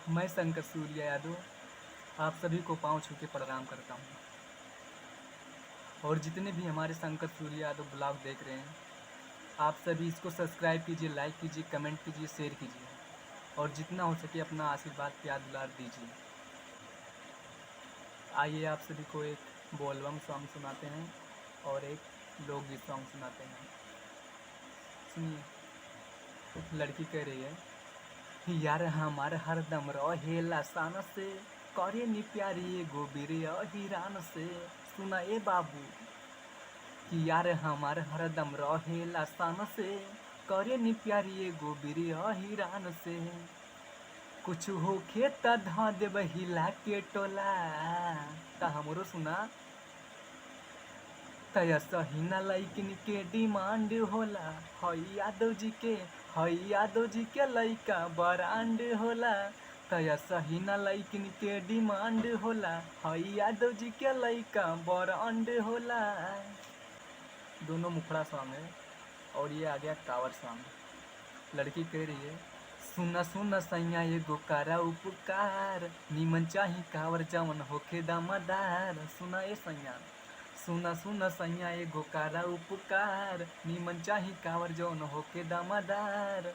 मैं शंकर सूर्या यादव आप सभी को पाँव छू के प्रणाम करता हूँ। और जितने भी हमारे शंकर सूर्या यादव ब्लॉग देख रहे हैं, आप सभी इसको सब्सक्राइब कीजिए, लाइक कीजिए, कमेंट कीजिए, शेयर कीजिए और जितना हो सके अपना आशीर्वाद प्यार दुलार दीजिए। आइए आप सभी को एक बोलबम सॉन्ग सुनाते हैं और एक लोकगीत सॉन्ग सुनाते हैं। सुनिए, लड़की कह रही है, यार हमार हरदम रहेला सान से, करे नी प्यारी एगो बिरिया हिरान से। सुना ए बाबू कि यार हमार हरदम रहेला सान से, करे नी प्यारी एगो बिरिया हिरान से। कुछ होखे त धा देब हिला के टोला। त हमरो सुना, तया सहीना लइकिन के डिमांड होला, हई यादव जी के लइका ब्रांड होला। तया सहीना लइकिन के डिमांड होला, हई यादव जी के लइका ब्रांड होला। दोनों मुखड़ा सॉन्ग है। और ये आ गया कावर सॉन्ग। लड़की कह रही है, सुना सुना सैया एगो कारा उपकार, निमन चाही कावर जवन होखे दामादार। सुना ए सैया, सुना सुना सैया एगो कारा उपकार, निमन चाही कावर जवन होके दामादार।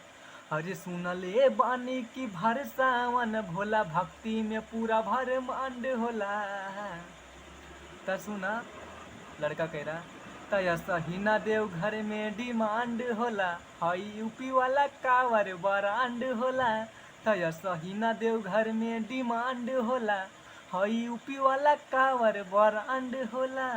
अरे सुनले बानी की भर सावन भोला भक्ति में पूरा भर मांड होला। त सुना, लड़का कह रहा, तया सहीना देव घर में डिमांड होला, हई यूपी वाला कावर ब्रांड होला। तया सहीना देव घर में डिमांड होला, हई यूपी वाला कावर ब्रांड होला।